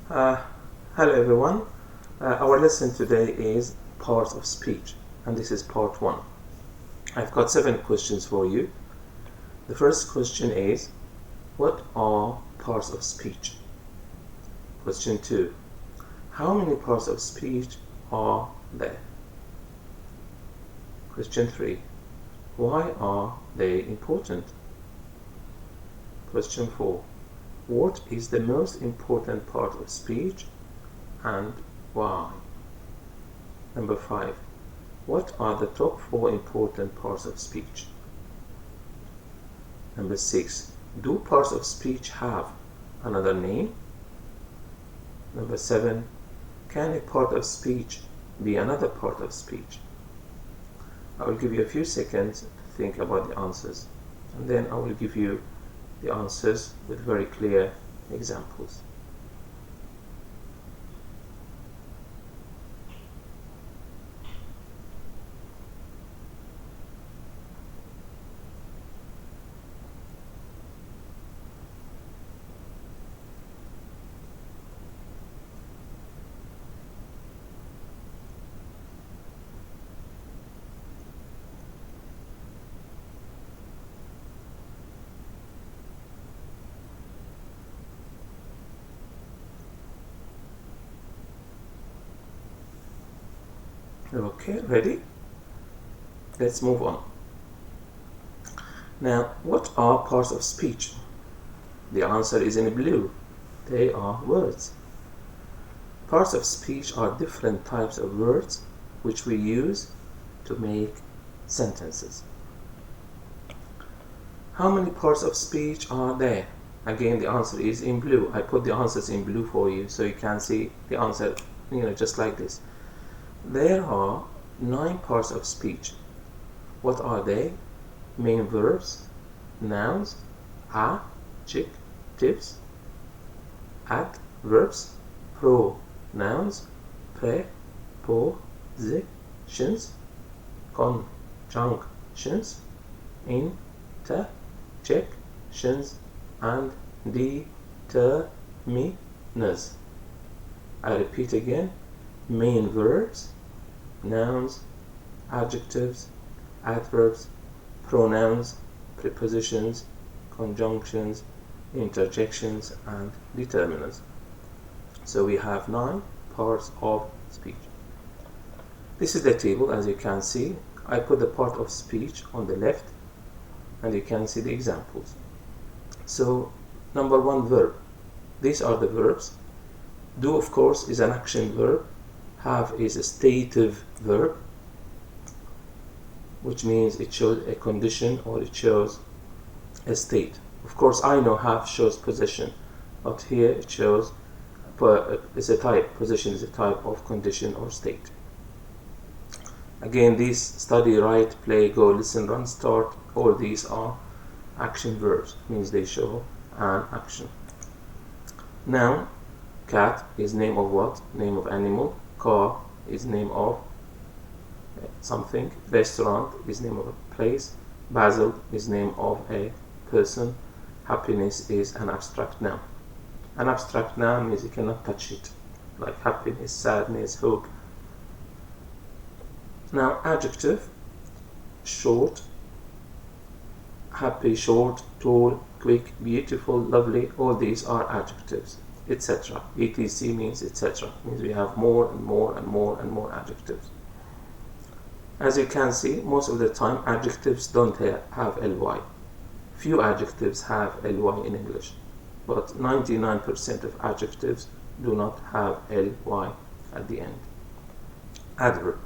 Uh, Hello everyone. Our lesson today is parts of speech, and this is part 1. I've got 7 questions for you. The first question is, what are parts of speech? Question 2, how many parts of speech are there? Question 3, why are they important? Question 4, what is the most important part of speech and why? Number 5, what are the top 4 important parts of speech? Number 6, do parts of speech have another name? Number 7, can a part of speech be another part of speech? I will give you a few seconds to think about the answers, and then I will give you the answers with very clear examples. Okay, ready? Let's move on. Now, what are parts of speech? The answer is in blue. They are words. Parts of speech are different types of words which we use to make sentences. How many parts of speech are there? Again, the answer is in blue. I put the answers in blue for you so you can see the answer, just like this. There are 9 parts of speech. What are they? Main verbs, nouns, adjectives, adverbs, pronouns, prepositions, conjunctions, interjections, and determiners. I repeat again, main verbs, nouns, adjectives, adverbs, pronouns, prepositions, conjunctions, interjections, and determiners. So we have 9 parts of speech. This is the table. As you can see, I put the part of speech on the left, and you can see the examples. So, number 1, verb. These are the verbs. Do, of course, is an action verb. Have is a stative verb, which means it shows a condition or it shows a state. Of course, I know have shows possession, but here it shows it's a type. Possession is a type of condition or state. Again, these study, write, play, go, listen, run, start, all these are action verbs, means they show an action. Noun, cat is name of what? Name of animal. Car is name of something. Restaurant is name of a place. Basil is name of a person. Happiness is an abstract noun. An abstract noun means you cannot touch it, like happiness, sadness, hope. Now, adjective, short, happy, short, tall, quick, beautiful, lovely, all these are adjectives, etc. etc means etc. Means we have more and more and more and more adjectives. As you can see, most of the time adjectives don't have ly. Few adjectives have ly in English, but 99% of adjectives do not have ly at the end. Adverb,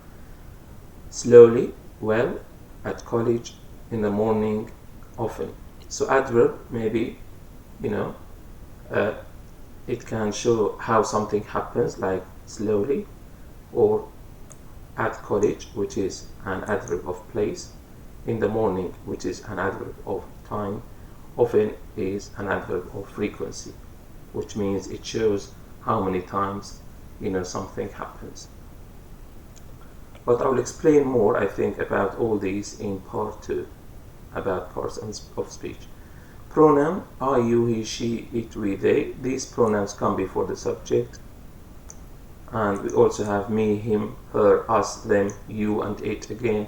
slowly, well, at college, in the morning, often. So adverb, maybe, it can show how something happens, like slowly, or at college, which is an adverb of place, in the morning, which is an adverb of time, often is an adverb of frequency, which means it shows how many times something happens. But I will explain more, I think, about all these in part 2, about parts of speech. Pronoun I, you, he, she, it, we, they. These pronouns come before the subject. And we also have me, him, her, us, them, you, and it. Again,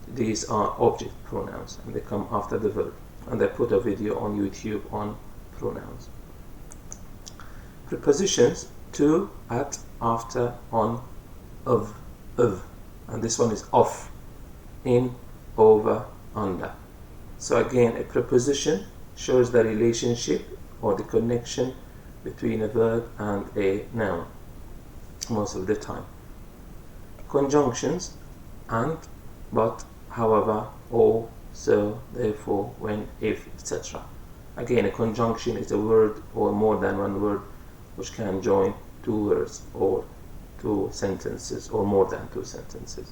these are object pronouns and they come after the verb. And I put a video on YouTube on pronouns. Prepositions: to, at, after, on, of. And this one is off, in, over, under. So again, a preposition shows the relationship or the connection between a verb and a noun most of the time. Conjunctions: and, but, however, or, so, therefore, when, if, etc. Again, a conjunction is a word or more than one word which can join two words or two sentences or more than two sentences.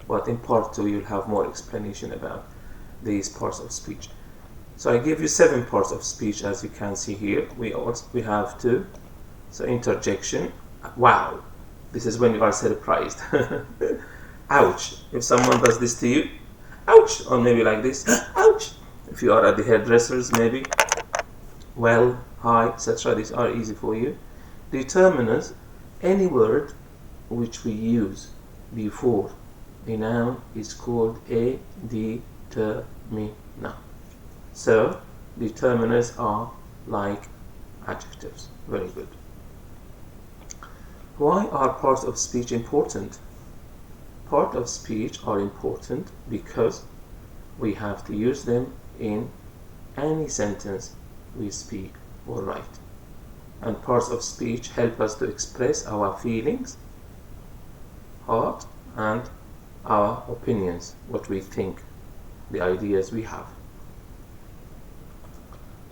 But in part 2 you'll have more explanation about these parts of speech. So I gave you 7 parts of speech, as you can see here. We have 2. So interjection. Wow, this is when you are surprised. Ouch, if someone does this to you, ouch, or maybe like this, ouch. If you are at the hairdressers, maybe, well, hi, etc. These are easy for you. Determiners: any word which we use before a noun is called a determiner. So determiners are like adjectives. Very good. Why are parts of speech important? Parts of speech are important because we have to use them in any sentence we speak or write. And parts of speech help us to express our feelings, heart, and our opinions, what we think, the ideas we have.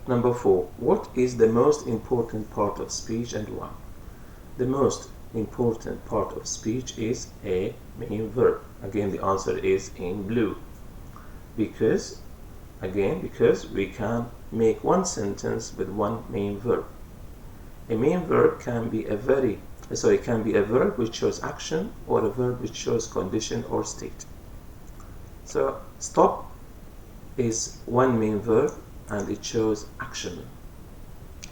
Number 4. What is the most important part of speech and why? The most important part of speech is a main verb. Again, the answer is in blue. Because we can make one sentence with one main verb. A main verb can be a verb which shows action or a verb which shows condition or state. So stop is one main verb and it shows action.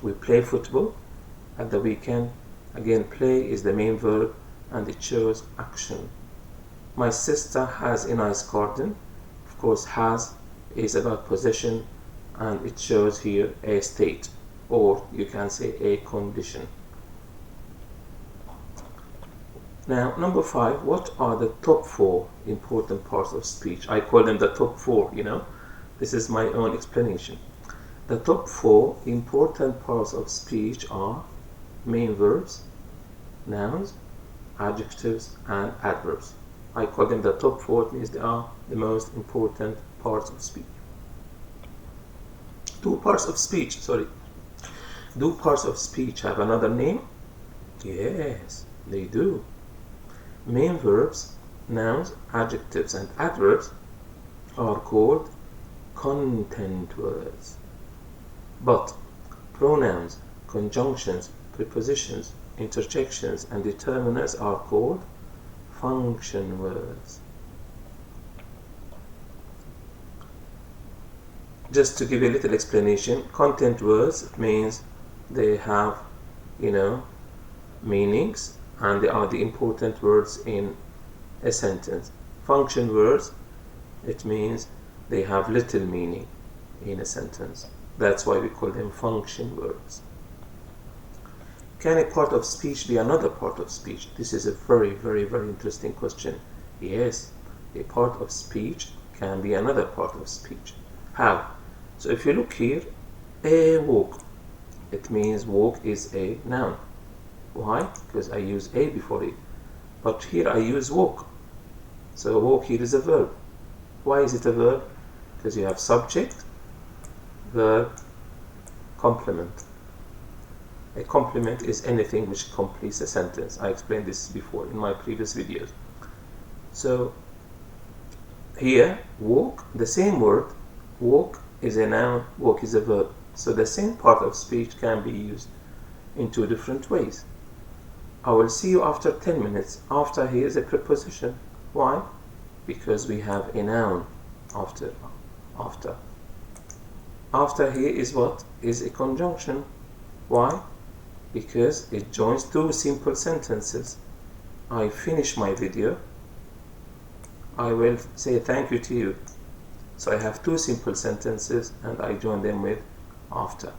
We play football at the weekend. Again, play is the main verb and it shows action. My sister has a nice garden. Of course, has is about possession and it shows here a state, or you can say a condition. Now, number 5, what are the top 4 important parts of speech? I call them the top 4, This is my own explanation. The top 4 important parts of speech are main verbs, nouns, adjectives, and adverbs. I call them the top 4. It means they are the most important parts of speech. Do parts of speech have another name? Yes, they do. Main verbs, nouns, adjectives, and adverbs are called content words. But pronouns, conjunctions, prepositions, interjections, and determiners are called function words. Just to give you a little explanation, content words means they have, meanings, and they are the important words in a sentence. Function words, it means they have little meaning in a sentence. That's why we call them function words. Can a part of speech be another part of speech? This is a very, very, very interesting question. Yes, a part of speech can be another part of speech. How? So if you look here, a walk, it means walk is a noun. Why? Because I use a before it. But here I use walk. So walk here is a verb. Why is it a verb? Because you have subject, verb, complement. A complement is anything which completes a sentence. I explained this before in my previous videos. So here, walk, the same word, walk is a noun, walk is a verb. So the same part of speech can be used in 2 different ways. I will see you after 10 minutes. After here is a preposition. Why? Because we have a noun after. After here is what? Is a conjunction. Why? Because it joins two simple sentences. I finish my video, I will say thank you to you. So I have two simple sentences and I join them with after.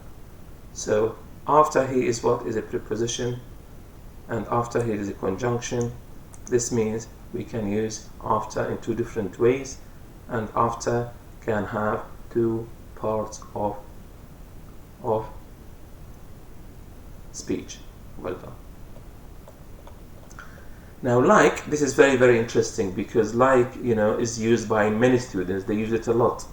So after here is what? Is a preposition, and after here is a conjunction. This means we can use after in two different ways, and after can have two parts of speech. Well done. Now like, this is very, very interesting because like, is used by many students. They use it a lot.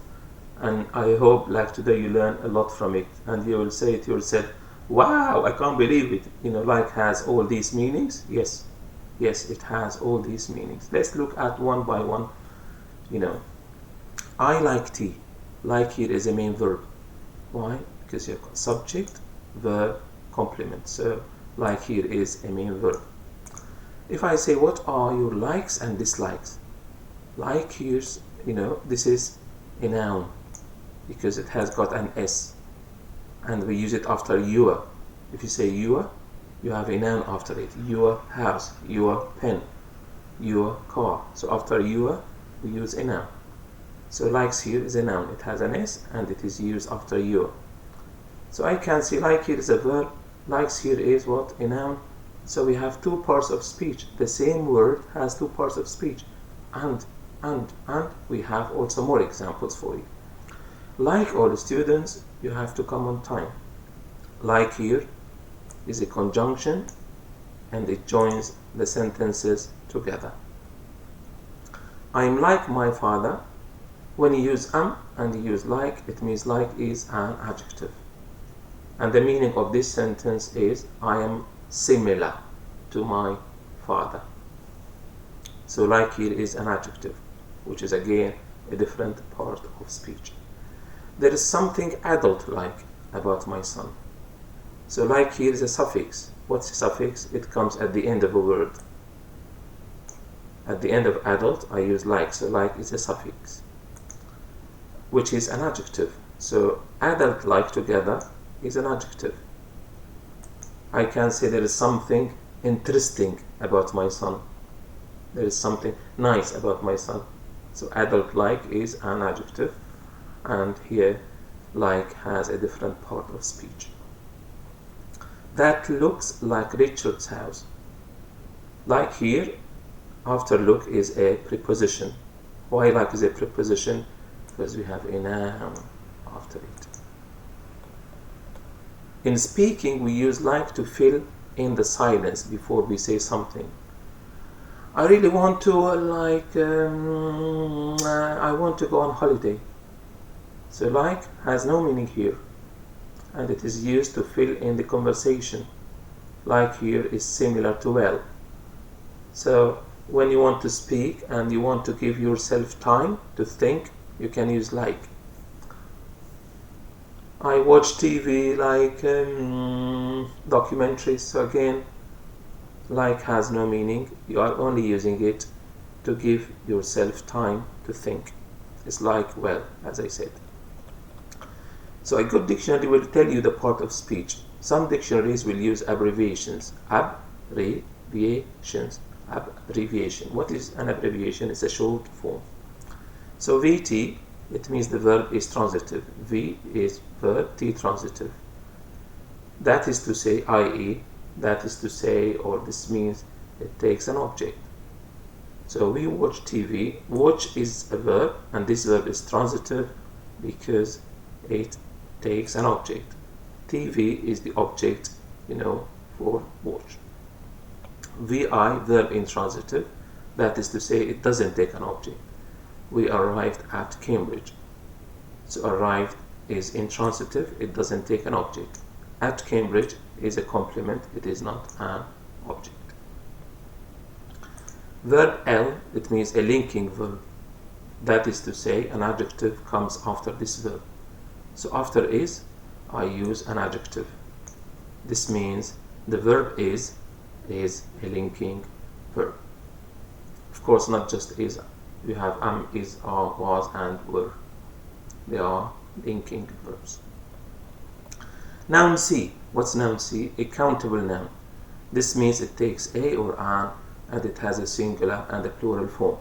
And I hope like today you learn a lot from it, and you will say to yourself, wow, I can't believe it. Like has all these meanings. Yes, it has all these meanings. Let's look at one by one. I like tea. Like here is a main verb. Why? Because you've got subject, verb, complement. So like here is a main verb. If I say what are your likes and dislikes, like here's, this is a noun because it has got an S, and we use it after your. If you say your, you have a noun after it. Your house, your pen, your car. So after your, we use a noun. So likes here is a noun. It has an S and it is used after your. So I can say like here is a verb, likes here is what? A noun. So we have two parts of speech. The same word has two parts of speech. And we have also more examples for you. Like all the students, you have to come on time. Like here is a conjunction and it joins the sentences together. I'm like my father. When you use and you use like, it means like is an adjective. And the meaning of this sentence is I am similar to my father. So like here is an adjective, which is again a different part of speech. There is something adult-like about my son. So like here is a suffix. What's a suffix? It comes at the end of a word. At the end of adult, I use like. So like is a suffix, which is an adjective. So adult-like together is an adjective. I can say there is something interesting about my son. There is something nice about my son. So adult-like is an adjective, and here like has a different part of speech. That looks like Richard's house. Like here, after look is a preposition. Why like is a preposition? Because we have a noun after it. In speaking, we use like to fill in the silence before we say something. I really want to I want to go on holiday. So like has no meaning here, and it is used to fill in the conversation. Like here is similar to well. So when you want to speak and you want to give yourself time to think, you can use like. I watch TV like documentaries. So again, like has no meaning. You are only using it to give yourself time to think. It's like well, as I said. So a good dictionary will tell you the part of speech. Some dictionaries will use abbreviations. Abbreviation. What is an abbreviation? It's a short form. So VT, it means the verb is transitive. V is verb, T transitive. That is to say, i.e., that is to say, or this means it takes an object. So we watch TV. Watch is a verb, and this verb is transitive because it takes an object. TV is the object, for watch. VI, verb intransitive. That is to say, it doesn't take an object. We arrived at Cambridge. So arrived is intransitive, it doesn't take an object. At Cambridge is a complement, it is not an object. Verb L, it means a linking verb. That is to say, an adjective comes after this verb. So after is, I use an adjective. This means the verb is a linking verb. Of course, not just is. We have is, are, was, and were. They are linking verbs. Noun C. What's noun C? A countable noun. This means it takes a or an and it has a singular and a plural form.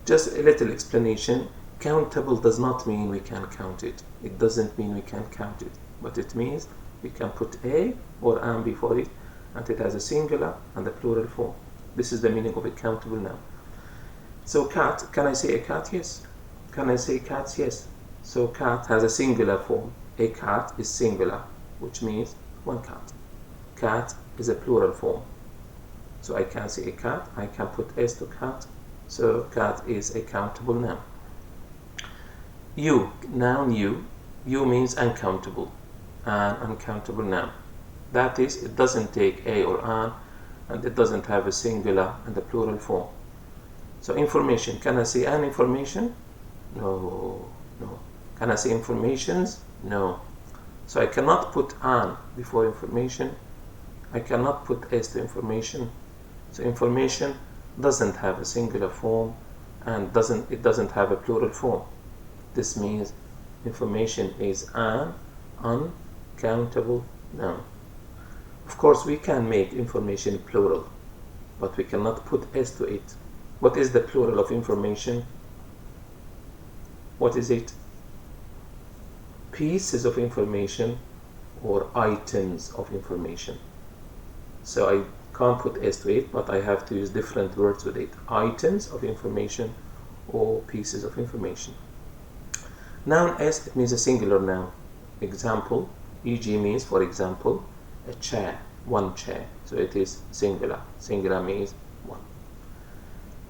Just a little explanation. Countable does not mean we can count it. It doesn't mean we can count it. But it means we can put a or an before it and it has a singular and a plural form. This is the meaning of a countable noun. So cat, can I say a cat? Yes. Can I say cats? Yes. So cat has a singular form. A cat is singular, which means one cat. Cat is a plural form. So I can say a cat, I can put s to cat. So cat is a countable noun. You, noun you. You means uncountable. An uncountable noun. That is, it doesn't take a or an, and it doesn't have a singular and a plural form. So information, can I say an information? No, no. Can I say informations? No. So I cannot put an before information. I cannot put s to information. So information doesn't have a singular form and it doesn't have a plural form. This means information is an uncountable noun. Of course, we can make information plural, but we cannot put s to it. What is the plural of information? What is it? Pieces of information or items of information. So I can't put s to it, but I have to use different words with it. Items of information or pieces of information. Noun s, it means a singular noun. Example, e.g. means, for example, a chair, one chair. So it is singular. Singular means one.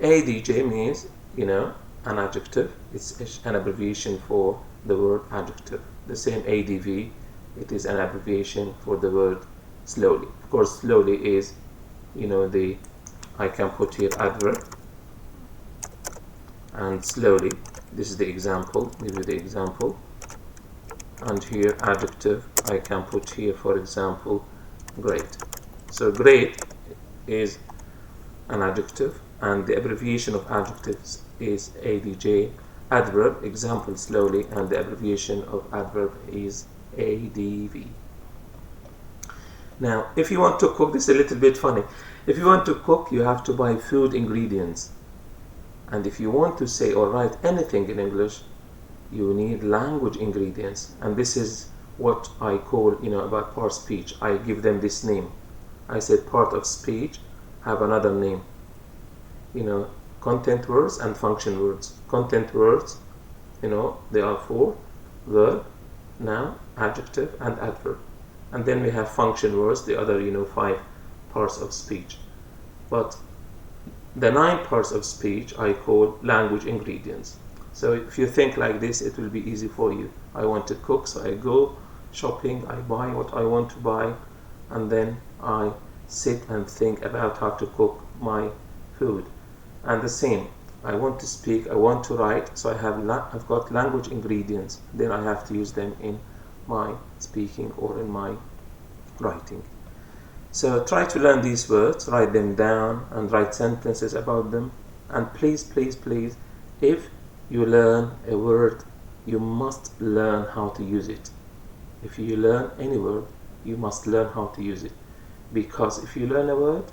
Adj means, an adjective. It's an abbreviation for the word adjective. The same adv, it is an abbreviation for the word slowly. Of course, slowly is, I can put here adverb, and slowly, this is the example, give you the example, and here adjective, I can put here, for example, great. So great is an adjective, and the abbreviation of adjectives is adj. Adverb, example, slowly, and the abbreviation of adverb is adv. Now, if you want to cook, this is a little bit funny. If you want to cook, you have to buy food ingredients. And if you want to say or write anything in English, you need language ingredients. And this is what I call, about part speech. I give them this name. I said part of speech have another name. Content words and function words. Content words, they are four: verb, noun, adjective, and adverb. And then we have function words, the other, 5 parts of speech. But the 9 parts of speech I call language ingredients. So if you think like this, it will be easy for you. I want to cook, so I go shopping, I buy what I want to buy, and then I sit and think about how to cook my food. And the same, I want to speak, I want to write, so I've got language ingredients. Then I have to use them in my speaking or in my writing. So try to learn these words, write them down, and write sentences about them. And please, please, please, if you learn a word, you must learn how to use it. If you learn any word, you must learn how to use it. Because if you learn a word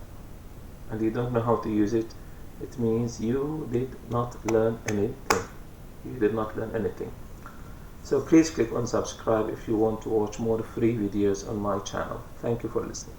and you don't know how to use it, it means you did not learn anything. You did not learn anything. So please click on subscribe if you want to watch more free videos on my channel. Thank you for listening.